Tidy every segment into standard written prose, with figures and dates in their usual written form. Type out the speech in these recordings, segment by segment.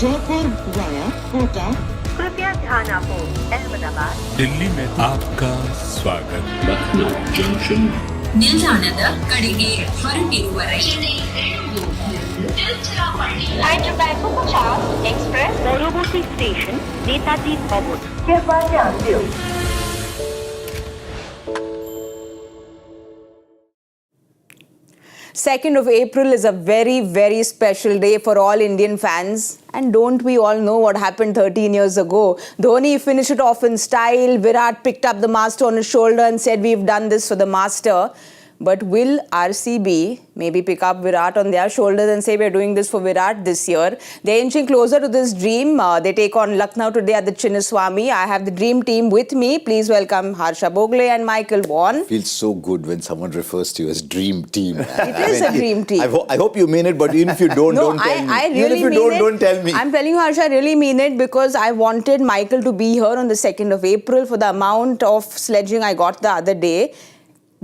Jaipur via Kota कृपया ध्यान आपो अहमदाबाद दिल्ली में आपका स्वागत Lucknow Junction. ನಿಲ್ದಾಣದ ಕಡೆಗೆ ಹೊರಟಿರುವವರೆಗೆ Hyderabad Pachas Express পরবর্তী স্টেশন নেতাজি ভবন कृपया ध्यान दियो। Second of April is a very, very special day for all Indian fans. And don't we all know what happened 13 years ago? Dhoni finished it off in style. Virat picked up the master on his shoulder and said, "We've done this for the master." But will RCB maybe pick up Virat on their shoulders and say, "We're doing this for Virat this year"? They're inching closer to this dream. They take on Lucknow today at the Chinnaswamy. I have the dream team with me. Please welcome Harsha Bhogle and Michael Vaughan. Feels so good when someone refers to you as dream team. It is a dream team. I hope you mean it, but even if you don't, No, don't tell me. I really even if you mean don't tell me. I'm telling you, Harsha, I really mean it because I wanted Michael to be here on the 2nd of April for the amount of sledging I got the other day.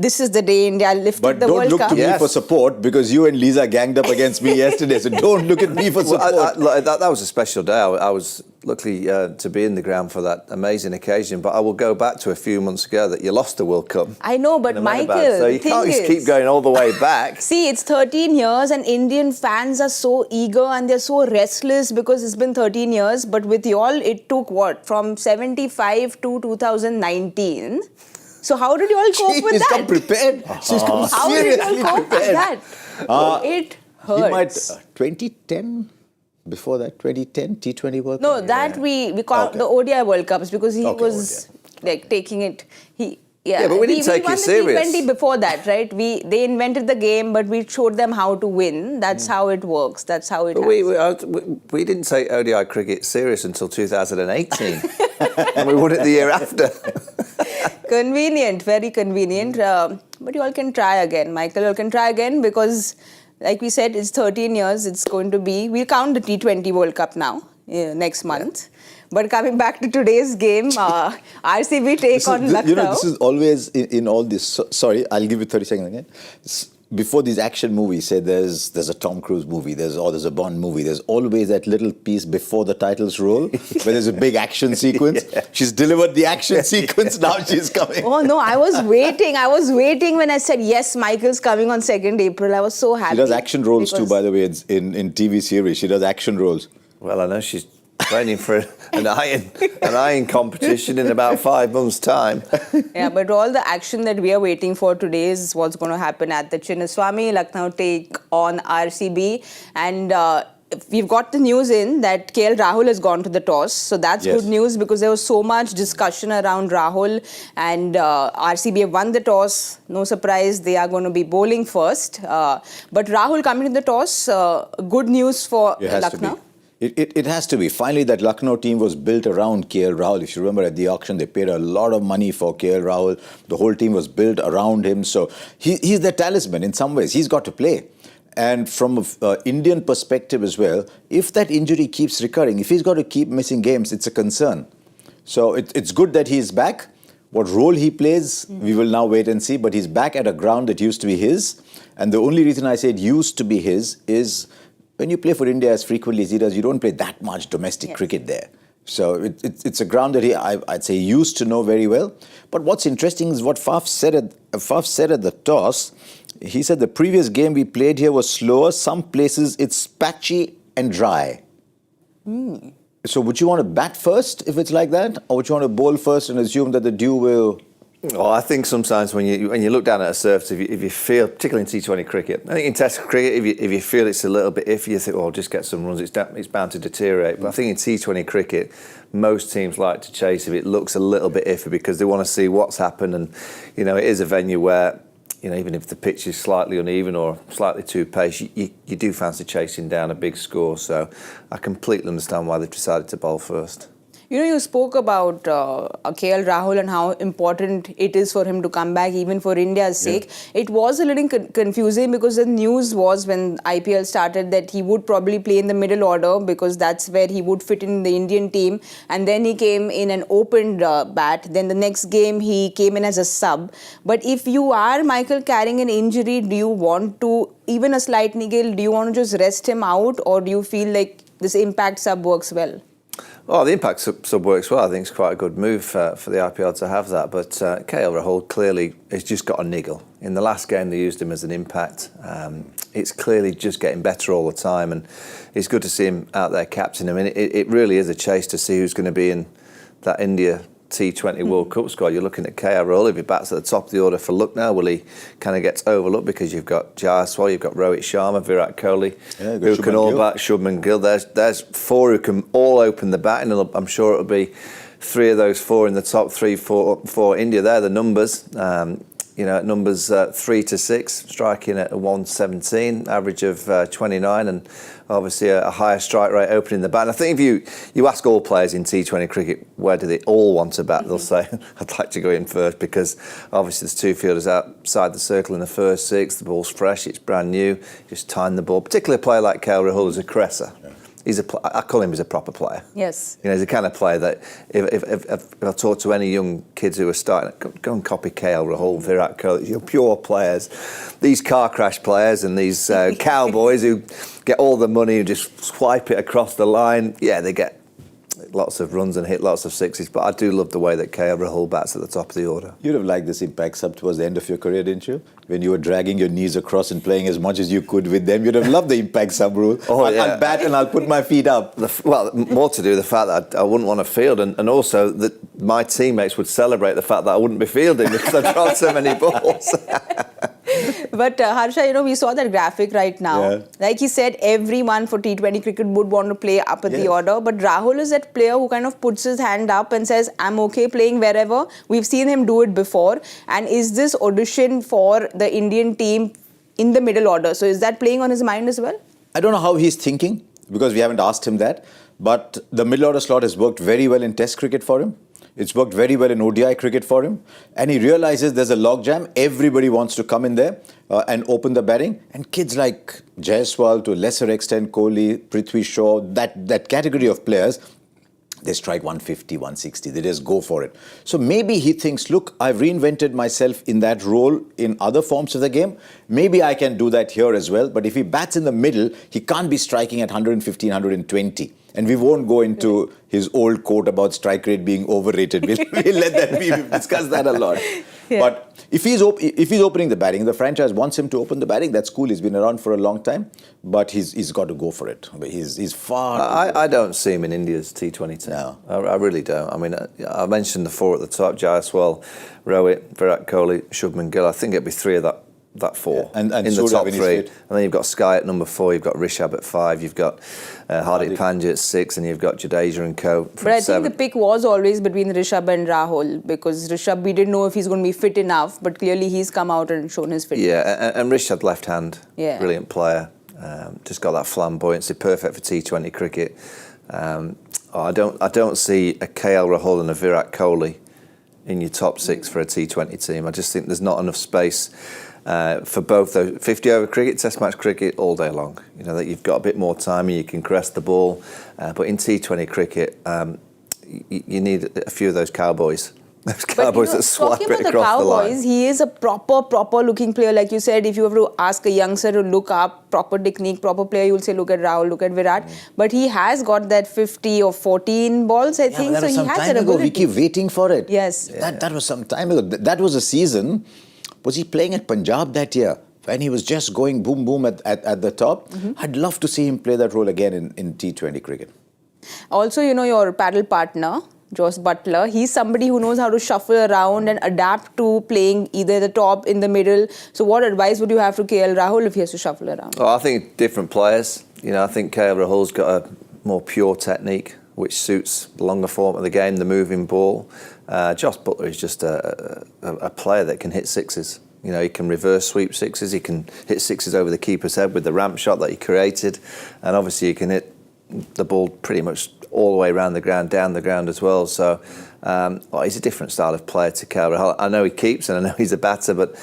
This is the day India lifted But the don't World look Cup. to me for support because you and Lisa ganged up against me yesterday. So don't look at me for support. That was a special day. I was lucky to be in the ground for that amazing occasion. But I will go back to a few months ago that you lost the World Cup. I know, but Michael, so you can't just keep going all the way back. See, it's 13 years and Indian fans are so eager and they're so restless because it's been 13 years. But with you all, it took what? From 75 to 2019. So how did you all cope with She's that? come prepared. She's come How did you all seriously cope with prepared. that? It hurts. He might 2010. Before that, 2010 T20 World No, Cup. that we call the ODI World Cups because he was like taking it. Yeah, but we didn't take won it the serious. T20 before that, right? They invented the game, but we showed them how to win. That's how it works. That's how it. But we didn't take ODI cricket serious until 2018, and we won it the year after. Convenient, very convenient. But you all can try again, Michael. You all can try again because, like we said, it's 13 years. It's going to be. We'll count the T20 World Cup now next month. But coming back to today's game, RCB take on Lucknow. You know, this is always in all this. Sorry, I'll give you 30 seconds again. Before these action movies, say there's a Tom Cruise movie, there's a Bond movie. There's always that little piece before the titles roll where there's a big action sequence. Yeah. She's delivered the action sequence. Now she's coming. Oh no, I was waiting. I was waiting when I said yes, Michael's coming on 2nd April. I was so happy. She does action roles too, by the way. It's in TV series. She does action roles. Well, I know she's training for an iron competition in about 5 months' time. Yeah, but all the action that we are waiting for today is what's going to happen at the Chinnaswamy. Lucknow take on RCB. And we've got the news in that Rahul has gone to the toss. So that's good news because there was so much discussion around Rahul. And RCB have won the toss. No surprise, they are going to be bowling first. But Rahul coming to the toss, good news for Lucknow. It has to be. Finally, that Lucknow team was built around Rahul. If you remember at the auction, they paid a lot of money for Rahul. The whole team was built around him. So he's their talisman in some ways. He's got to play. And from an Indian perspective as well, if that injury keeps recurring, if he's got to keep missing games, it's a concern. So it's good that he's back. What role he plays, we will now wait and see. But he's back at a ground that used to be his. And the only reason I say it used to be his is when you play for India as frequently as he does, you don't play that much domestic cricket there. So it's a ground that I'd say he used to know very well. But what's interesting is what Faf said at the toss. He said the previous game we played here was slower. Some places it's patchy and dry. So would you want to bat first if it's like that? Or would you want to bowl first and assume that the dew will... Oh, I think sometimes when you look down at a surface, if you feel, particularly in T20 cricket, I think in Test cricket, if you feel it's a little bit iffy, you think, oh, just get some runs, it's bound to deteriorate. But I think in T20 cricket, most teams like to chase if it looks a little bit iffy because they want to see what's happened. And, you know, it is a venue where, you know, even if the pitch is slightly uneven or slightly too pacey, you do fancy chasing down a big score. So I completely understand why they've decided to bowl first. You know, you spoke about KL Rahul and how important it is for him to come back, even for India's sake. It was a little confusing because the news was when IPL started that he would probably play in the middle order because that's where he would fit in the Indian team. And then he came in and opened bat. Then the next game he came in as a sub. But if you are Michael carrying an injury, do you want to, even a slight niggle, do you want to just rest him out, or do you feel like this impact sub works well? Well, the impact sub works well. I think it's quite a good move for the IPL to have that. But KL Rahul clearly has just got a niggle. In the last game, they used him as an impact. It's clearly just getting better all the time, and it's good to see him out there captaining. I mean, it really is a chase to see who's going to be in that India T20 World Cup squad. You're looking at KL Rahul. If he bats at the top of the order for Lucknow, will he kind of gets overlooked because you've got Jaiswal, you've got Rohit Sharma, Virat Kohli, who can all bat, Shubman Gill. There's four who can all open the batting, and I'm sure it'll be three of those four in the top three for India. They're the numbers. At numbers 3 to 6, striking at 117, average of 29, and obviously a higher strike rate opening the bat. And I think if you ask all players in T20 cricket where do they all want to bat, they'll say, I'd like to go in first, because obviously there's two fielders outside the circle in the first 6, the ball's fresh, it's brand new, just time the ball. Particularly a player like KL Rahul is a caresser. I call him as a proper player. Yes. You know, he's the kind of player that if I talk to any young kids who are starting, go and copy KL Rahul, Virat Kohli, you're pure players. These car crash players and these cowboys who get all the money and just swipe it across the line, yeah, they get lots of runs and hit lots of sixes, but I do love the way that KL Rahul bats at the top of the order. You'd have liked this impact sub towards the end of your career, didn't you? When you were dragging your knees across and playing as much as you could with them, you'd have loved the impact sub rule. I'll bat and I'll put my feet up. More to do with the fact that I wouldn't want to field, and also that my teammates would celebrate the fact that I wouldn't be fielding because I dropped so many balls. But Harsha, we saw that graphic right now. Yeah. Like he said, everyone for T20 cricket would want to play up at the order. But Rahul is that player who kind of puts his hand up and says, I'm okay playing wherever. We've seen him do it before. And is this audition for the Indian team in the middle order? So is that playing on his mind as well? I don't know how he's thinking, because we haven't asked him that. But the middle order slot has worked very well in Test cricket for him. It's worked very well in ODI cricket for him. And he realizes there's a logjam. Everybody wants to come in there and open the batting. And kids like Jaiswal, to a lesser extent, Kohli, Prithvi Shaw, that category of players, they strike 150, 160. They just go for it. So maybe he thinks, look, I've reinvented myself in that role in other forms of the game. Maybe I can do that here as well. But if he bats in the middle, he can't be striking at 115, 120. And we won't go into his old quote about strike rate being overrated. We'll let that be. We've discussed that a lot. Yeah. But if he's opening the batting, the franchise wants him to open the batting, that's cool. He's been around for a long time. But he's got to go for it. He's far... I don't see him in India's T20 team. No. I really don't. I mean, I mentioned the four at the top, Jaiswal, Rohit, Virat Kohli, Shubman Gill. I think it'd be three of that four in the top three. And then you've got Sky at number 4, you've got Rishabh at 5, you've got Hardik Pandya at 6, and you've got Jadeja and Co. from 7. But I think the pick was always between Rishabh and Rahul, because Rishabh, we didn't know if he's going to be fit enough, but clearly he's come out and shown his fitness. Yeah, and Rishabh left hand, brilliant player. Just got that flamboyancy, perfect for T20 cricket. I don't see a KL Rahul and a Virat Kohli in your top 6 for a T20 team. I just think there's not enough space for both those. 50 over cricket, Test match cricket all day long. You know that you've got a bit more time and you can caress the ball. But in T20 cricket, you need a few of those cowboys. Those cowboys that swipe it across the line. He is a proper looking player. Like you said, if you have to ask a youngster to look up proper technique, proper player, you'll say look at Rahul, look at Virat. But he has got that 50 or 14 balls, I think. So he has that ability. We keep waiting for it. Yes. That was some time ago. That was a season. Was he playing at Punjab that year? When he was just going boom, boom at the top? I'd love to see him play that role again in T20 cricket. Also, your paddle partner, Joss Butler, he's somebody who knows how to shuffle around and adapt to playing either the top, in the middle. So what advice would you have to KL Rahul if he has to shuffle around? Oh, I think different players. I think KL Rahul's got a more pure technique, which suits the longer form of the game, the moving ball. Joss Butler is just a player that can hit sixes. He can reverse sweep sixes, he can hit sixes over the keeper's head with the ramp shot that he created, and obviously he can hit the ball pretty much all the way around the ground, down the ground as well. So he's a different style of player to KL. I know he keeps, and I know he's a batter, but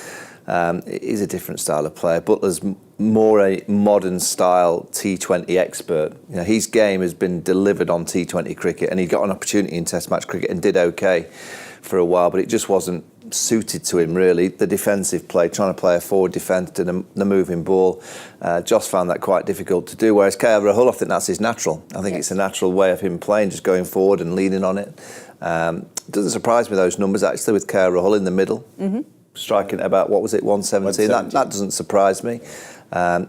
he's a different style of player. Butler's more a modern style T20 expert. You know, his game has been delivered on T20 cricket, and he got an opportunity in Test match cricket and did okay for a while, but it just wasn't suited to him really. The defensive play, trying to play a forward defence to the moving ball, Joss found that quite difficult to do. Whereas KL Rahul, I think that's his natural. I think it's a natural way of him playing, just going forward and leaning on it. Doesn't surprise me those numbers actually with KL Rahul in the middle, striking at about 117. That doesn't surprise me.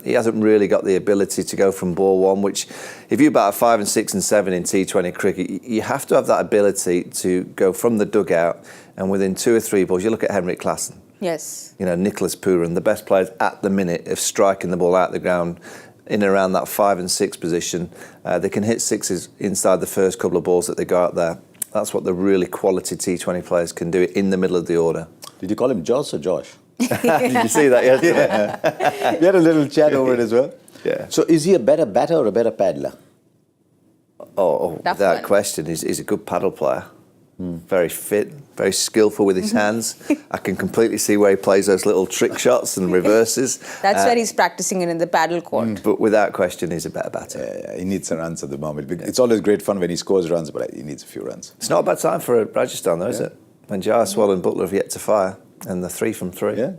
He hasn't really got the ability to go from ball one, which if you bat 5 and 6 and 7 in T20 cricket, you have to have that ability to go from the dugout and within 2 or 3 balls. You look at Henrik Klaassen. Yes. You know, Nicholas Pooran, the best players at the minute of striking the ball out the ground in and around that 5 and 6 position. They can hit sixes inside the first couple of balls that they go out there. That's what the really quality T20 players can do in the middle of the order. Did you call him Joss or Josh? Did you see that yesterday? Yeah. We had a little chat over it as well. Yeah. So is he a better batter or a better paddler? Without question, he's a good paddle player. Very fit, very skillful with his hands. I can completely see where he plays those little trick shots and reverses. That's where he's practicing it in the paddle court. But without question, he's a better batter. Yeah, he needs some runs at the moment. It's always great fun when he scores runs, but he needs a few runs. It's not a bad time for Rajasthan, though, is it? When Jaiswal and Butler have yet to fire, and the 3 from 3. Yeah.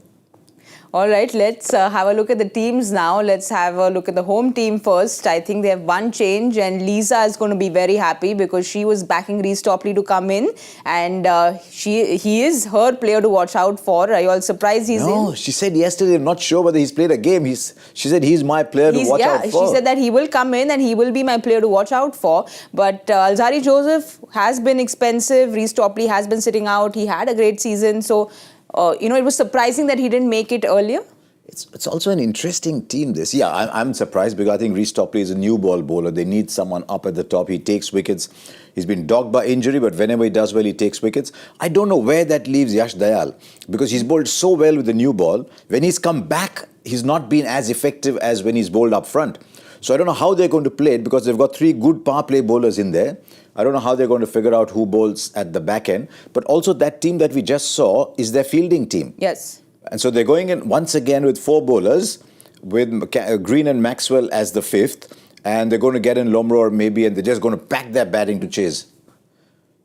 All right, let's have a look at the teams now. Let's have a look at the home team first. I think they have one change, and Lisa is going to be very happy because she was backing Reece Topley to come in, and he is her player to watch out for. Are you all surprised he's in? No, she said yesterday, I'm not sure whether he's played a game. She said he's my player to watch out for. She said that he will come in and he will be my player to watch out for. But Alzari Joseph has been expensive. Reece Topley has been sitting out. He had a great season. So, it was surprising that he didn't make it earlier. It's also an interesting team, this. Yeah, I'm surprised because I think Reece Topley is a new ball bowler. They need someone up at the top. He takes wickets. He's been dogged by injury, but whenever he does well, he takes wickets. I don't know where that leaves Yash Dayal because he's bowled so well with the new ball. When he's come back, he's not been as effective as when he's bowled up front. So I don't know how they're going to play it because they've got 3 good power play bowlers in there. I don't know how they're going to figure out who bowls at the back end. But also that team that we just saw is their fielding team. Yes. And so they're going in once again with 4 bowlers, with Green and Maxwell as the 5th. And they're going to get in Lomror maybe, and they're just going to pack their batting to chase.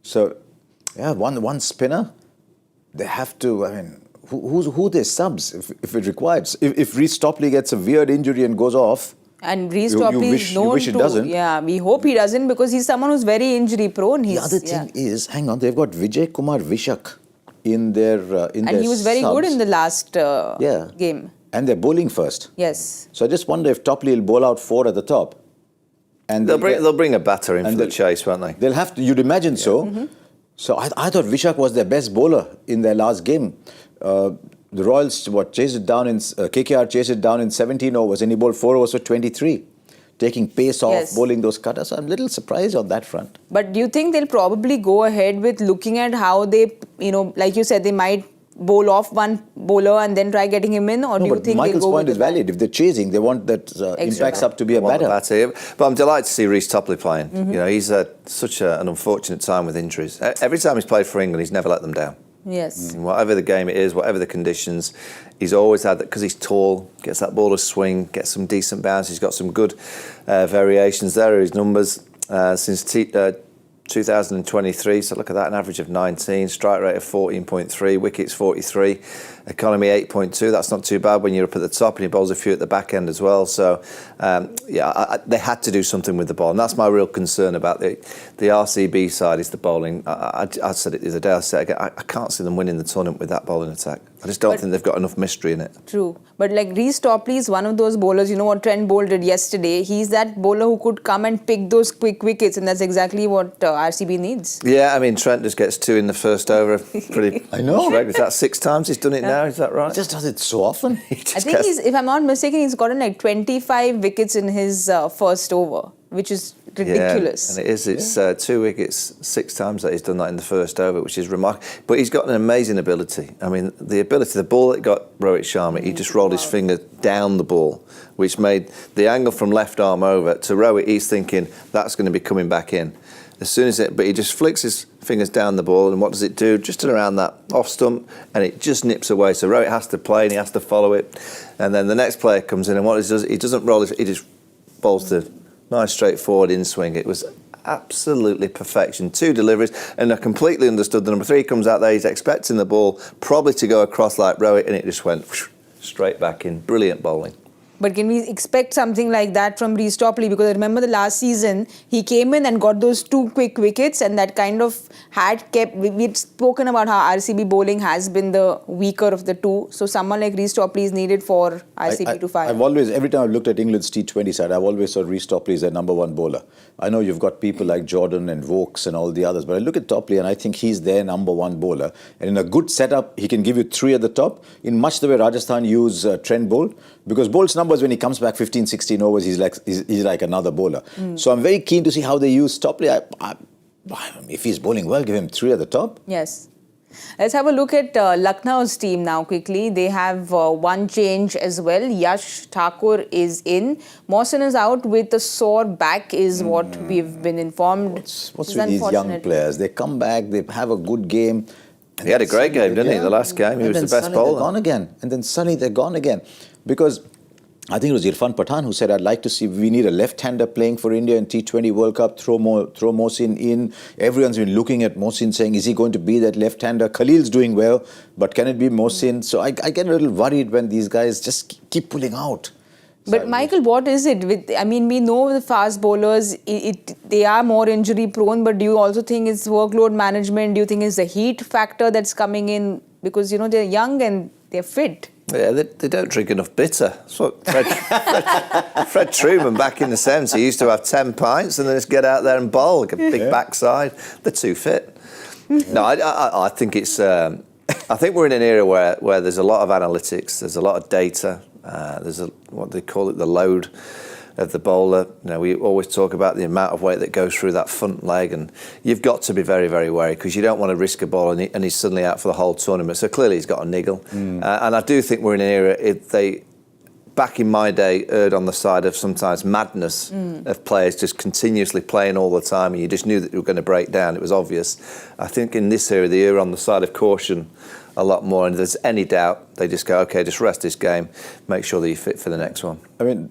So, yeah, one spinner. They have to, I mean, who their subs if it requires? If Reece Topley gets a weird injury and goes off, and Reece Topley is known wish it doesn't. Yeah, we hope he doesn't because he's someone who's very injury prone. The other thing is, hang on, they've got Vijay Kumar Vishak in their and he was very good in the last game. And they're bowling first. Yes. So I just wonder if Topley will bowl out 4 at the top. And they'll bring a batter in for the chase, won't they? They'll have to. You'd imagine so. So I thought Vishak was their best bowler in their last game. The Royals chased it down in KKR chased it down in 17 overs, and he bowled 4 overs for 23, taking pace off, bowling those cutters. So I'm a little surprised on that front. But do you think they'll probably go ahead with looking at how they, like you said, they might bowl off one bowler and then try getting him in, or do you think Michael's they'll go point is valid. If they're chasing, they want that impact sub to be a batter. But I'm delighted to see Reece Topley playing. You know, he's such an unfortunate time with injuries. Every time he's played for England, he's never let them down. Yes. Whatever the game it is, whatever the conditions, he's always had that because he's tall, gets that ball to swing, gets some decent bounce. He's got some good variations there. His numbers since 2023, so look at that, an average of 19, strike rate of 14.3, wickets 43, economy 8.2. That's not too bad when you're up at the top, and he bowls a few at the back end as well. So, they had to do something with the ball, and that's my real concern about the RCB side is the bowling. I said it the other day, I said again, I can't see them winning the tournament with that bowling attack. I just don't think they've got enough mystery in it. True. But like Reece Topley is one of those bowlers, you know what Trent Bolt did yesterday? He's that bowler who could come and pick those quick wickets, and that's exactly what RCB needs. Yeah, I mean, Trent just gets 2 in the first over. Pretty. I know. Is that 6 times he's done it now? Is that right? He just does it so often. I think if I'm not mistaken, he's gotten like 25 wickets in his first over, which is ridiculous. Yeah, and it is. It's 2 wickets, 6 times that he's done that in the first over, which is remarkable. But he's got an amazing ability. I mean, the ball that got Rohit Sharma, he just rolled his finger down the ball, which made the angle from left arm over to Rohit. He's thinking that's going to be coming back in. As soon as but he just flicks his fingers down the ball, and what does it do? Just around that off stump, and it just nips away. So Rohit has to play, and he has to follow it. And then the next player comes in, and what he does, he doesn't roll he just bowls the nice straightforward in swing. It was absolutely perfection. 2 deliveries, and I completely understood the number 3 comes out there. He's expecting the ball probably to go across like Rohit, and it just went straight back in. Brilliant bowling. But can we expect something like that from Reece Topley? Because I remember the last season, he came in and got those 2 quick wickets, and that kind of had kept... We'd spoken about how RCB bowling has been the weaker of the two. So someone like Reece Topley is needed for RCB to fire. I've always, every time I've looked at England's T20 side, I've always thought Reece Topley is their number 1 bowler. I know you've got people like Jordan and Vokes and all the others, but I look at Topley and I think he's their number 1 bowler. And in a good setup, he can give you 3 at the top, in much the way Rajasthan use Trent Bolt. Because Bolt's numbers, when he comes back 15, 16 overs, he's like another bowler. So I'm very keen to see how they use Topley. If he's bowling well, give him 3 at the top. Yes. Let's have a look at Lucknow's team now quickly. They have 1 change as well. Yash Thakur is in. Mohsin is out with a sore back is what we've been informed. What's with these young players? They come back, they have a good game. And he had a great game, didn't he? The last game, he was the best bowler. They're gone again. And then suddenly they're gone again. Because I think it was Irfan Pathan who said, I'd like to see, we need a left-hander playing for India in T20 World Cup, throw Mohsin in. Everyone's been looking at Mohsin saying, is he going to be that left-hander? Khalil's doing well, but can it be Mohsin? So I get a little worried when these guys just keep pulling out. But Michael, what is it with? I mean, we know the fast bowlers, they are more injury prone, but do you also think it's workload management? Do you think it's the heat factor that's coming in? Because, you know, they're young and they're fit. Yeah, they don't drink enough bitter. That's what Fred Truman back in the 70s used to have 10 pints and then just get out there and bowl, like a big backside. They're too fit. No, I think it's... I think we're in an era where there's a lot of analytics, there's a lot of data, there's what they call it, the load of the bowler. You know, we always talk about the amount of weight that goes through that front leg, and you've got to be very, very wary because you don't want to risk a ball and he's suddenly out for the whole tournament. So clearly he's got a niggle. And I do think we're in an era, they, back in my day, erred on the side of sometimes madness of players just continuously playing all the time and you just knew that you were going to break down. It was obvious. I think in this era, they err on the side of caution a lot more, and if there's any doubt, they just go, OK, just rest this game, make sure that you're fit for the next one. I mean,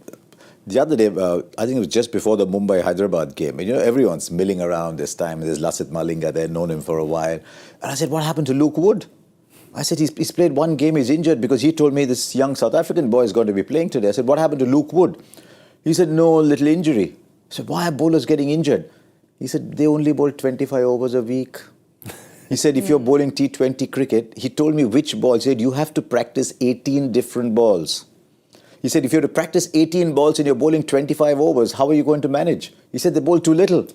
the other day, I think it was just before the Mumbai-Hyderabad game. And, you know, everyone's milling around this time. And there's Lasith Malinga there, known him for a while. And I said, what happened to Luke Wood? I said, he's played 1 game, he's injured, because he told me this young South African boy is going to be playing today. I said, what happened to Luke Wood? He said, no, little injury. I said, why are bowlers getting injured? He said, they only bowl 25 overs a week. He said, if you're bowling T20 cricket, he told me which ball. He said, you have to practice 18 different balls. He said, if you have to practice 18 balls and you're bowling 25 overs, how are you going to manage? He said, they bowl too little.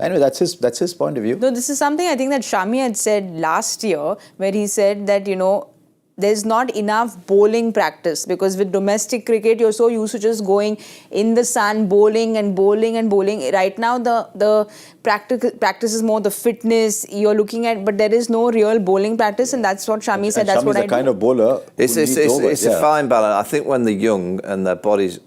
Anyway, that's his point of view. No, this is something I think that Shami had said last year, where he said that, you know, there's not enough bowling practice, because with domestic cricket, you're so used to just going in the sun, bowling and bowling and bowling. Right now, the practice is more the fitness you're looking at, but there is no real bowling practice, and that's what Shami said. That's what I do. Shami's the kind of bowler. It's a fine balance. I think when they're young and their body's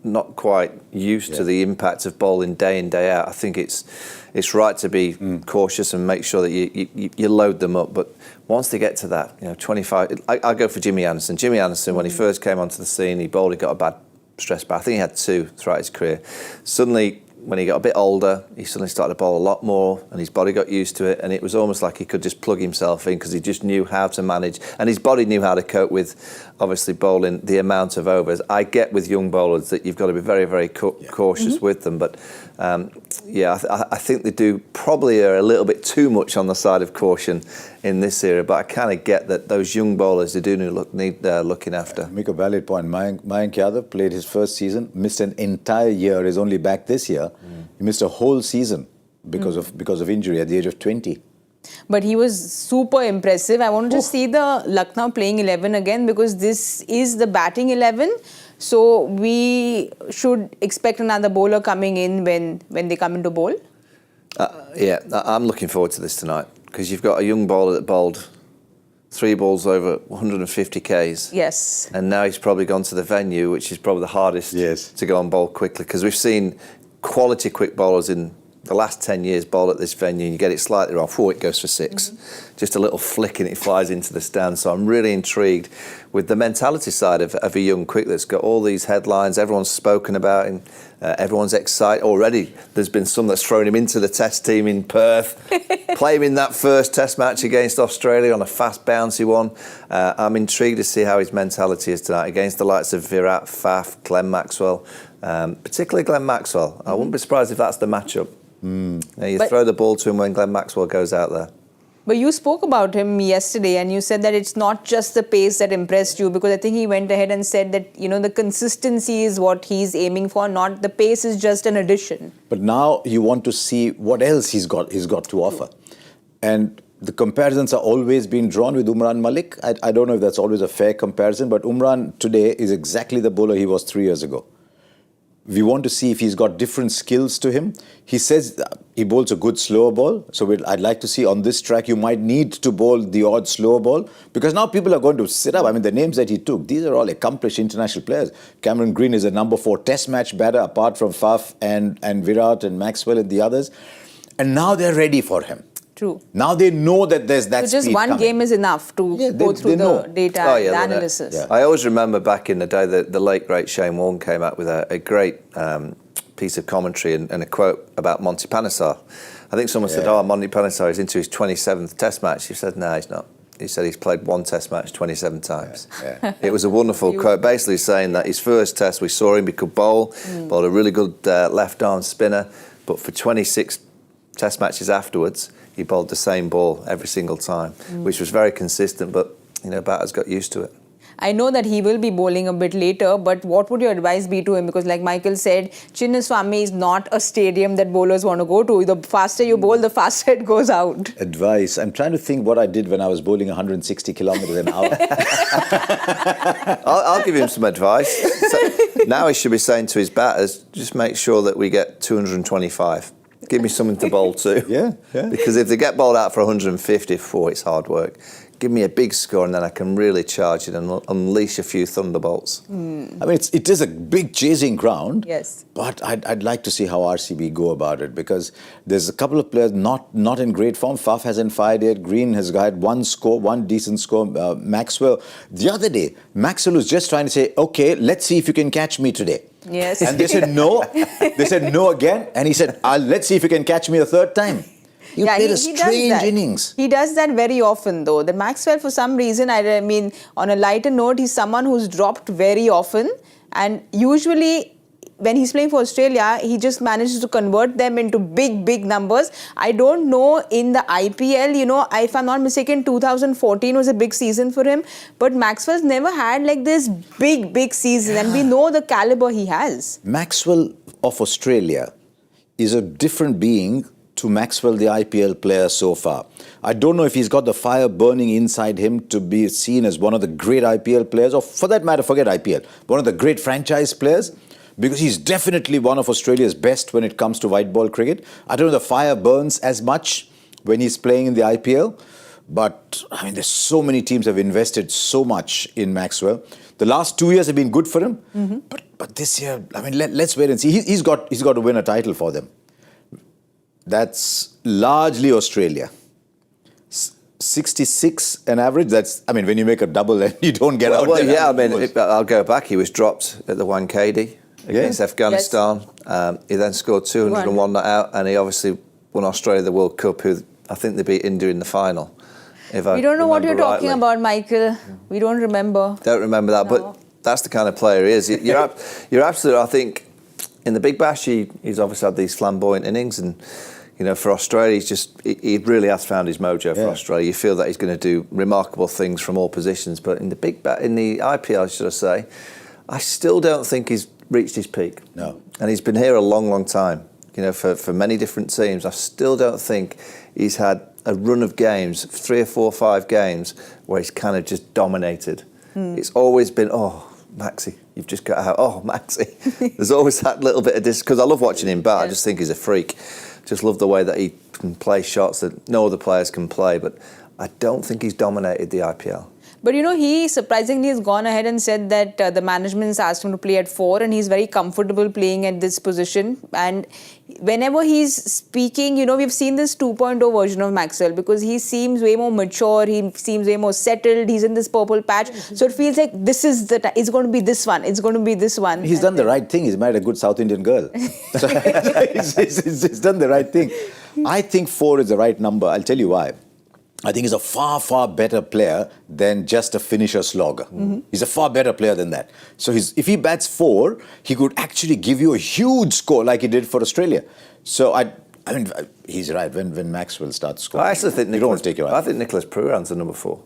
not quite used to the impact of bowling day in, day out, I think it's right to be cautious and make sure that you load them up. But once they get to that, 25, I go for Jimmy Anderson. Jimmy Anderson, when he first came onto the scene, he got a bad stress bat. I think he had 2 throughout his career. Suddenly, when he got a bit older, he suddenly started to bowl a lot more, and his body got used to it, and it was almost like he could just plug himself in because he just knew how to manage, and his body knew how to cope with, obviously, bowling the amount of overs. I get with young bowlers that you've got to be very, very cautious with them, but I think they do probably are a little bit too much on the side of caution in this era, but I kind of get that those young bowlers, they do need looking after. Make a valid point. Mayank Yadav played his first season, missed an entire year, is only back this year. He missed a whole season because of injury at the age of 20. But he was super impressive. I want to see the Lucknow playing 11 again, because this is the batting 11. So we should expect another bowler coming in when they come into bowl. Yeah, I'm looking forward to this tonight because you've got a young bowler that bowled 3 balls over 150 Ks. Yes. And now he's probably gone to the venue, which is probably the hardest to go on bowl quickly, because we've seen quality quick bowlers in the last 10 years bowl at this venue and you get it slightly off, it goes for 6. Just a little flick and it flies into the stand. So I'm really intrigued with the mentality side of a young quick that's got all these headlines, everyone's spoken about him, everyone's excited. Already there's been some that's thrown him into the test team in Perth, play him in that first test match against Australia on a fast bouncy one. I'm intrigued to see how his mentality is tonight against the likes of Virat, Faf, Glenn Maxwell, particularly Glenn Maxwell. I wouldn't be surprised if that's the matchup. You throw the ball to him when Glenn Maxwell goes out there. But you spoke about him yesterday and you said that it's not just the pace that impressed you, because I think he went ahead and said that, the consistency is what he's aiming for, not the pace is just an addition. But now you want to see what else he's got to offer. And the comparisons are always being drawn with Umran Malik. I don't know if that's always a fair comparison, but Umran today is exactly the bowler he was 3 years ago. We want to see if he's got different skills to him. He says he bowls a good slower ball. So I'd like to see on this track, you might need to bowl the odd slower ball, because now people are going to sit up. I mean, the names that he took, these are all accomplished international players. Cameron Green is a number 4 test match batter, apart from Faf and Virat and Maxwell and the others. And now they're ready for him. True. Now they know that there's that So just speed one coming. game is enough to go through the data and analysis. I always remember back in the day that the late, great Shane Warne came out with a great piece of commentary and a quote about Monty Panesar. I think someone said, Monty Panesar is into his 27th test match. He said, no, he's not. He said he's played 1 test match 27 times. It was a wonderful quote, basically saying that his first test, we saw him, he could bowled a really good left-arm spinner, but for 26 test matches afterwards, he bowled the same ball every single time, which was very consistent, but, batters got used to it. I know that he will be bowling a bit later, but what would your advice be to him? Because like Michael said, Chinnaswamy is not a stadium that bowlers want to go to. The faster you bowl, the faster it goes out. Advice. I'm trying to think what I did when I was bowling 160 kilometers an hour. I'll give him some advice. So now he should be saying to his batters, just make sure that we get 225. Give me something to bowl to. Yeah. Because if they get bowled out for 150, it's hard work. Give me a big score and then I can really charge it and unleash a few thunderbolts. I mean, it is a big chasing ground. Yes. But I'd like to see how RCB go about it, because there's a couple of players not in great form. Faf hasn't fired yet. Green has got one decent score. Maxwell. The other day, Maxwell was just trying to say, okay, let's see if you can catch me today. Yes. And they said no. They said no again. And he said, let's see if you can catch me a third time. You played a strange innings. He does that very often, though. The Maxwell, for some reason, I mean, on a lighter note, he's someone who's dropped very often. And usually, when he's playing for Australia, he just manages to convert them into big numbers. I don't know in the IPL, if I'm not mistaken, 2014 was a big season for him. But Maxwell's never had like this big season. And we know the caliber he has. Maxwell of Australia is a different being to Maxwell, the IPL player so far. I don't know if he's got the fire burning inside him to be seen as one of the great IPL players, or for that matter, forget IPL, one of the great franchise players, because he's definitely one of Australia's best when it comes to white ball cricket. I don't know if the fire burns as much when he's playing in the IPL, but I mean, there's so many teams have invested so much in Maxwell. The last 2 years have been good for him, but this year, I mean, let's wait and see. He's got to win a title for them. That's largely Australia. 66 an average. That's, I mean, when you make a double and you don't get out. Well, yeah, I mean, I'll go back. He was dropped at the Wankhede against Afghanistan. Yes. He then scored 201 not out, and he obviously won Australia the World Cup, who I think they beat India in the final. We don't know what you're talking about, Michael. We don't remember. Don't remember that, but that's the kind of player he is. You're absolutely, I think, in the Big Bash, he's obviously had these flamboyant innings, and for Australia, he really has found his mojo for Australia. You feel that he's going to do remarkable things from all positions, but in the IPL, should I say, I still don't think he's reached his peak. No, and he's been here a long time. For many different teams, I still don't think he's had a run of games, 3 or 4 or 5 games, where he's kind of just dominated. It's always been, Maxi, you've just got out. Oh, Maxi. There's always that little bit of this, because I love watching him bat. I just think he's a freak. Just love the way that he can play shots that no other players can play. But I don't think he's dominated the IPL. But you know, he surprisingly has gone ahead and said that the management has asked him to play at 4 and he's very comfortable playing at this position. And whenever he's speaking, you know, we've seen this 2.0 version of Maxwell because he seems way more mature, he seems way more settled, he's in this purple patch. So it feels like this is it's going to be this one, it's going to be this one. He's done the right thing. He's married a good South Indian girl. So he's done the right thing. I think 4 is the right number. I'll tell you why. I think he's a far, far better player than just a finisher slogger. He's a far better player than that. So if he bats 4, he could actually give you a huge score like he did for Australia. So I mean, he's right. When Maxwell starts scoring, I actually think Nicholas Pooran's the number 4.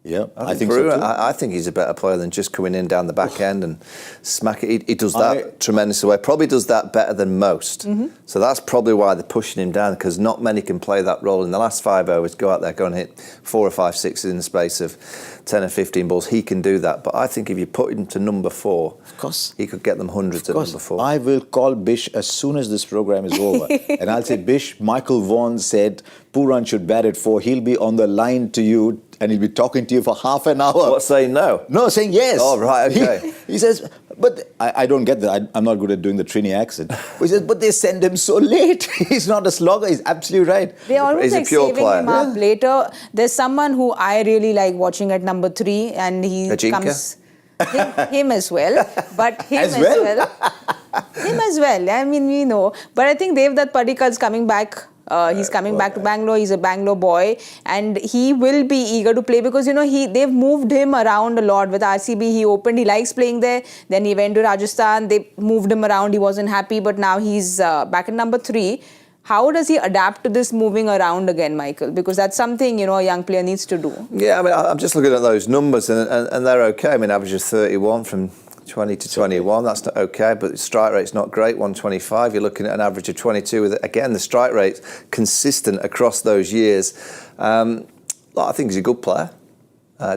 Yeah, I think so too. I think he's a better player than just coming in down the back end and smack it. He does that tremendously well. Probably does that better than most. So that's probably why they're pushing him down, because not many can play that role. In the last 5 overs, go out there, go and hit 4 or 5 sixes in the space of 10 or 15 balls. He can do that. But I think if you put him to number 4, of course, he could get them hundreds at number 4. I will call Bish as soon as this program is over. And I'll say, Bish, Michael Vaughan said Pooran should bat at 4. He'll be on the line to you and he'll be talking to you for half an hour. What, saying no? No, saying yes. Oh, right, okay. He says, but I don't get that. I'm not good at doing the Trini accent. He says, but they send him so late. He's not a slogger. He's absolutely right. They always He's like a pure saving player. him up later. There's someone who I really like watching at number 3 and he comes... him as well. But him as well. Him as well. I mean, we know. But I think Devdutt Padikkal's coming back. He's coming back to Bangalore. He's a Bangalore boy, and he will be eager to play because, you know, they've moved him around a lot. With RCB, he opened. He likes playing there. Then he went to Rajasthan. They moved him around. He wasn't happy, but now he's back at number 3. How does he adapt to this moving around again, Michael? Because that's something, you know, a young player needs to do. Yeah, I mean, I'm just looking at those numbers, and they're okay. I mean, average of 31 from 20 to 21, that's not okay, but the strike rate's not great, 125. You're looking at an average of 22 with, again, the strike rate's consistent across those years. I think he's a good player.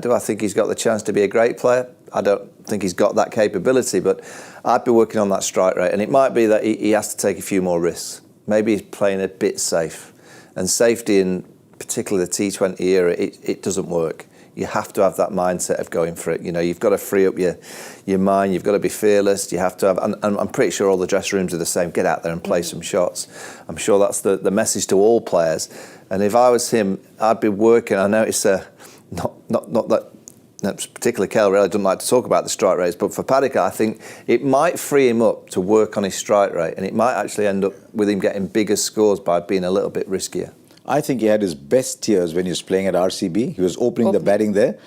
Do I think he's got the chance to be a great player? I don't think he's got that capability, but I'd be working on that strike rate, and it might be that he has to take a few more risks. Maybe he's playing a bit safe, and safety in particularly the T20 era, it doesn't work. You have to have that mindset of going for it. You know, you've got to free up your mind. You've got to be fearless. You have to have, and I'm pretty sure all the dressing rooms are the same. Get out there and play some shots. I'm sure that's the message to all players. And if I was him, I'd be working. I know it's not that. Particularly Kher really doesn't like to talk about the strike rates, but for Padikkal, I think it might free him up to work on his strike rate, and it might actually end up with him getting bigger scores by being a little bit riskier. I think he had his best years when he was playing at RCB. He was opening the batting there.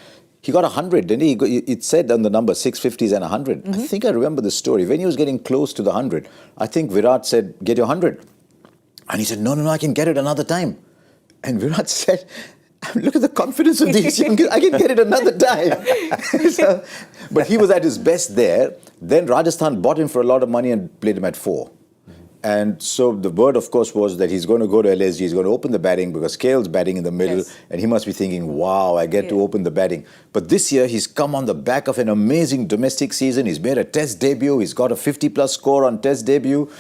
He got 100, didn't he? It said on the number 650s and 100. I think I remember the story. When he was getting close to the 100, I think Virat said, get your 100. And he said, no, I can get it another time. And Virat said, look at the confidence of these young kids. I can get it another time. But he was at his best there. Then Rajasthan bought him for a lot of money and played him at 4. And so the word, of course, was that he's going to go to LSG, he's going to open the batting because Kale's batting in the middle, and he must be thinking, wow, I get to open the batting. But this year, he's come on the back of an amazing domestic season. He's made a test debut. He's got a 50-plus score on test debut.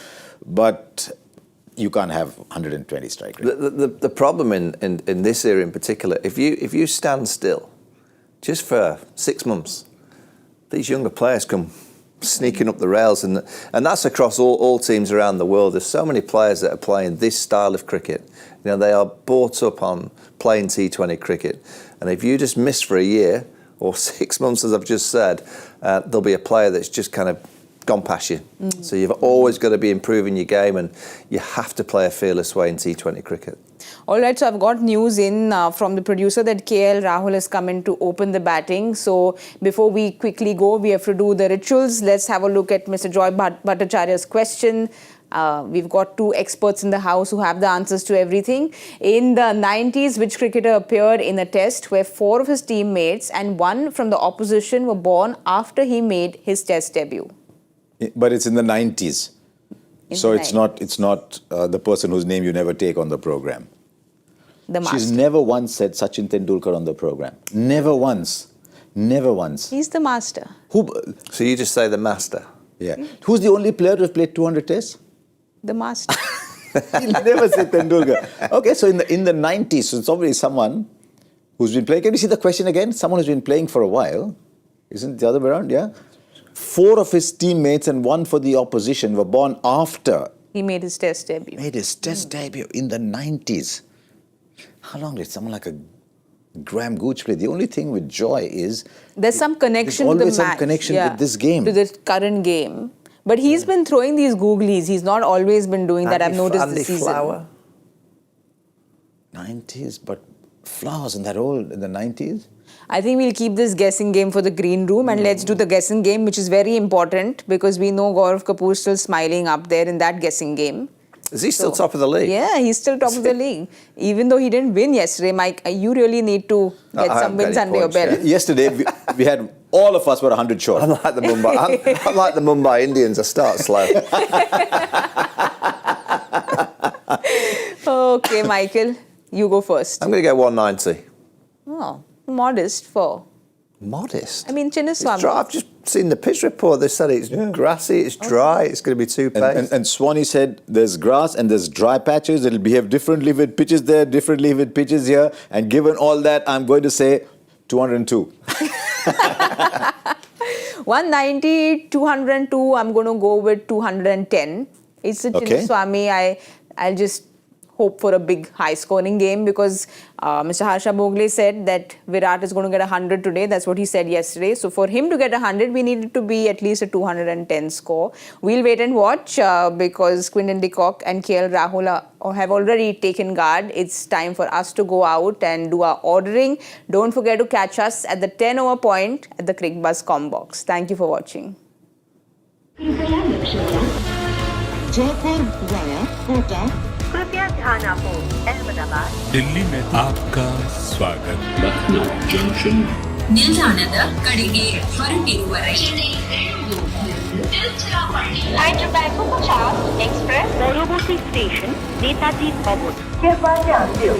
But you can't have 120 strike rate. The problem in this era in particular, if you stand still just for 6 months, these younger players come sneaking up the rails, and that's across all teams around the world. There's so many players that are playing this style of cricket. You know, they are brought up on playing T20 cricket, and if you just miss for a year or 6 months, as I've just said, there'll be a player that's just kind of gone past you. So you've always got to be improving your game, and you have to play a fearless way in T20 cricket. All right, so I've got news in from the producer that Rahul has come in to open the batting. So before we quickly go, we have to do the rituals. Let's have a look at Mr. Joy Bhattacharya's question. We've got 2 experts in the house who have the answers to everything. In the 90s, which cricketer appeared in a test where 4 of his teammates and 1 from the opposition were born after he made his test debut? But it's in the 90s. So it's not the person whose name you never take on the program. The master. She's never once said Sachin Tendulkar on the program. Never once. Never once. He's the master. So you just say the master. Yeah. Who's the only player to have played 200 tests? The master. He never said Tendulkar. Okay, so in the 90s, so it's obviously someone who's been playing. Can you see the question again? Someone who's been playing for a while. Isn't it the other way around? Yeah. 4 of his teammates and 1 for the opposition were born after He made his test debut. made his test debut in the 90s. How long did someone like a Graham Gooch play? The only thing with Joy is There's some connection to the always match. some connection with this game. To the current game. But he's been throwing these googlies. He's not always been doing that. I've noticed Andy this season. Flower. 90s, but Flowers in that old in the 90s? I think we'll keep this guessing game for the green room and let's do the guessing game, which is very important because we know Gaurav Kapoor's still smiling up there in that guessing game. Is he still top of the league? Yeah, he's still top of the league. Even though he didn't win yesterday, Mike, you really need to get I some haven't wins got any under your points belt. Yesterday, we had all of us were 100 short. I'm like the Mumbai. I'm like the Mumbai Indians. I start slow. Okay, Michael, you go first. I'm going to go 190. Oh, modest for. Modest. I mean, Chinnaswamy. I've just seen the pitch report. They said it's grassy, it's dry, it's going to be too pace. And Swanee said there's grass and there's dry patches. It'll behave differently with pitches there, differently with pitches here. And given all that, I'm going to say 202. 190, 202, I'm going to go with 210. It's a Chinnaswamy. I'll just hope for a big high-scoring game because Mr. Harsha Bhogle said that Virat is going to get 100 today. That's what he said yesterday. So for him to get 100, we need it to be at least a 210 score. We'll wait and watch because Quinton de Kock and KL Rahul have already taken guard. It's time for us to go out and do our ordering. Don't forget to catch us at the 10 over point at the Cricbuzz Combox. Thank you for watching. Jaipur via Kota. कृपया ध्यान आपो अहमदाबाद दिल्ली में आपका स्वागत ನಿಲ್ದಾಣದ ಕಡೆಗೆ ಹೊರಟಿರುವವರೆಗೆ Hyderabad 50 Express পরবর্তী station Netaji ভবন कृपया ध्यान दें